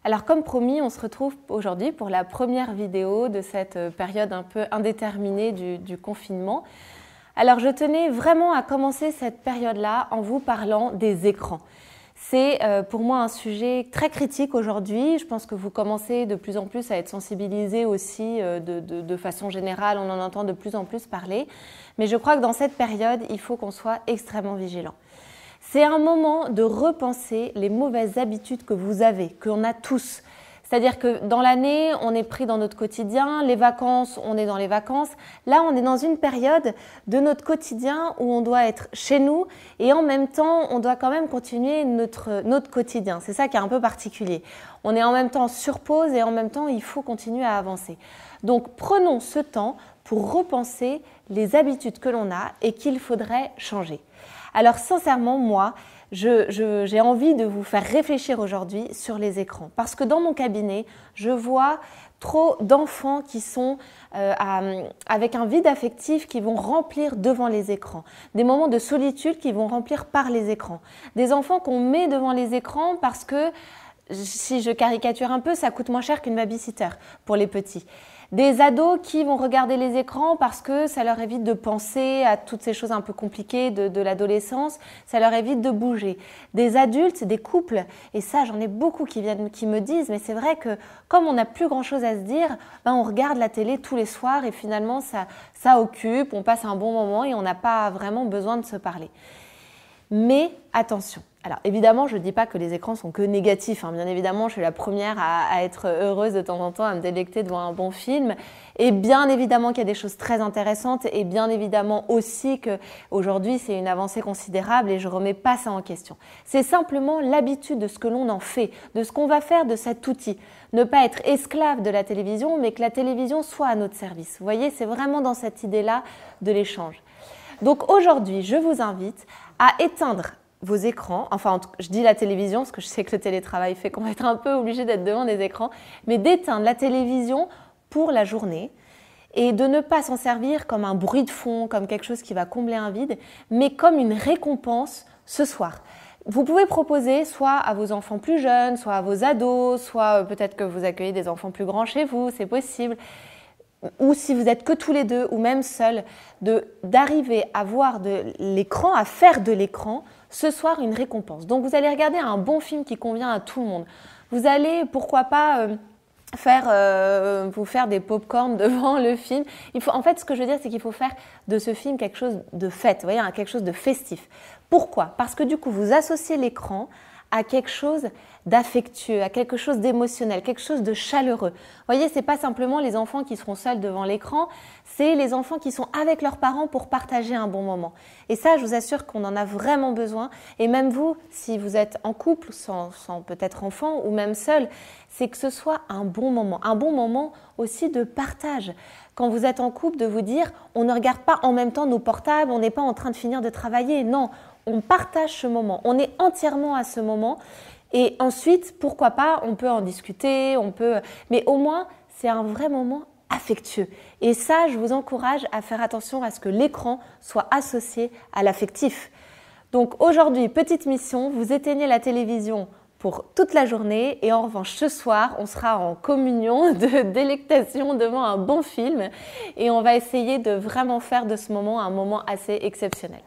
Alors comme promis, on se retrouve aujourd'hui pour la première vidéo de cette période un peu indéterminée du confinement. Alors je tenais vraiment à commencer cette période-là en vous parlant des écrans. C'est pour moi un sujet très critique aujourd'hui. Je pense que vous commencez de plus en plus à être sensibilisés aussi de façon générale. On en entend de plus en plus parler. Mais je crois que dans cette période, il faut qu'on soit extrêmement vigilant. C'est un moment de repenser les mauvaises habitudes que vous avez, qu'on a tous. C'est-à-dire que dans l'année, on est pris dans notre quotidien, les vacances, on est dans les vacances. Là, on est dans une période de notre quotidien où on doit être chez nous et en même temps, on doit quand même continuer notre quotidien. C'est ça qui est un peu particulier. On est en même temps sur pause et en même temps, il faut continuer à avancer. Donc, prenons ce temps pour repenser les habitudes que l'on a et qu'il faudrait changer. Alors sincèrement, moi, j'ai envie de vous faire réfléchir aujourd'hui sur les écrans. Parce que dans mon cabinet, je vois trop d'enfants qui sont avec un vide affectif qui vont remplir devant les écrans. Des moments de solitude qui vont remplir par les écrans. Des enfants qu'on met devant les écrans parce que, si je caricature un peu, ça coûte moins cher qu'une babysitter pour les petits. Des ados qui vont regarder les écrans parce que ça leur évite de penser à toutes ces choses un peu compliquées de l'adolescence, ça leur évite de bouger. Des adultes, des couples, et ça j'en ai beaucoup qui me disent, mais c'est vrai que comme on n'a plus grand chose à se dire, on regarde la télé tous les soirs et finalement ça occupe, on passe un bon moment et on n'a pas vraiment besoin de se parler. Mais attention, alors évidemment je ne dis pas que les écrans sont que négatifs, bien évidemment je suis la première à être heureuse de temps en temps, à me délecter devant un bon film et bien évidemment qu'il y a des choses très intéressantes et bien évidemment aussi qu'aujourd'hui c'est une avancée considérable et je ne remets pas ça en question. C'est simplement l'habitude de ce que l'on en fait, de ce qu'on va faire de cet outil. Ne pas être esclave de la télévision mais que la télévision soit à notre service. Vous voyez, c'est vraiment dans cette idée-là de l'échange. Donc aujourd'hui, je vous invite à éteindre vos écrans, enfin je dis la télévision parce que je sais que le télétravail fait qu'on va être un peu obligé d'être devant des écrans, mais d'éteindre la télévision pour la journée et de ne pas s'en servir comme un bruit de fond, comme quelque chose qui va combler un vide, mais comme une récompense ce soir. Vous pouvez proposer soit à vos enfants plus jeunes, soit à vos ados, soit peut-être que vous accueillez des enfants plus grands chez vous, c'est possible. Ou si vous êtes que tous les deux ou même seuls, d'arriver à voir de l'écran, à faire de l'écran ce soir une récompense. Donc vous allez regarder un bon film qui convient à tout le monde. Vous allez, pourquoi pas, vous faire des pop-corn devant le film. En fait, ce que je veux dire, c'est qu'il faut faire de ce film quelque chose de fête, vous voyez, quelque chose de festif. Pourquoi ? Parce que du coup, vous associez l'écran à quelque chose d'affectueux, à quelque chose d'émotionnel, quelque chose de chaleureux. Vous voyez, ce n'est pas simplement les enfants qui seront seuls devant l'écran, c'est les enfants qui sont avec leurs parents pour partager un bon moment. Et ça, je vous assure qu'on en a vraiment besoin. Et même vous, si vous êtes en couple, sans peut-être enfant ou même seul, c'est que ce soit un bon moment aussi de partage. Quand vous êtes en couple, de vous dire, on ne regarde pas en même temps nos portables, on n'est pas en train de finir de travailler, non. On partage ce moment, on est entièrement à ce moment et ensuite, pourquoi pas, on peut en discuter, mais au moins, c'est un vrai moment affectueux. Et ça, je vous encourage à faire attention à ce que l'écran soit associé à l'affectif. Donc aujourd'hui, petite mission, vous éteignez la télévision pour toute la journée et en revanche, ce soir, on sera en communion de délectation devant un bon film et on va essayer de vraiment faire de ce moment un moment assez exceptionnel.